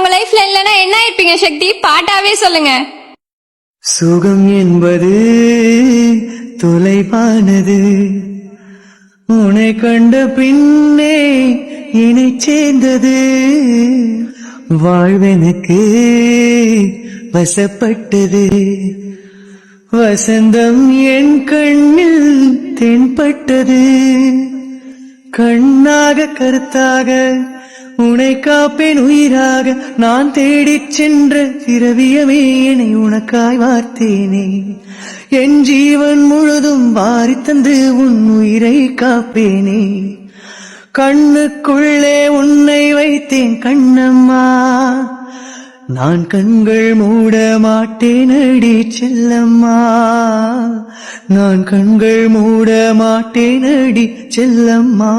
உங்க லைஃப்ல இல்லனா என்ன ஆயிருப்பீங்க சக்தி? பாட்டாவே சொல்லுங்க. சுகம் என்பது தொலைவானது, உன்னை கண்ட பின்னே இணை சேர்ந்தது. வாழ்வெனக்கு வசப்பட்டது, வசந்தம் என் கண்ணில் தென்பட்டது. கண்ணாக கருத்தாக உனை காப்பேன் உயிராக, நான் தேடிச் சென்ற திரவியமே என்னை உனக்காய் வார்த்தேனே. என் ஜீவன் முழுதும் வாரித்தந்து உன் உயிரை காப்பேனே. கண்ணுக்குள்ளே உன்னை வைத்தேன் கண்ணம்மா, நான் கண்கள் மூட மாட்டேனடி செல்லம்மா, நான் கண்கள் மூட மாட்டேனடி செல்லம்மா.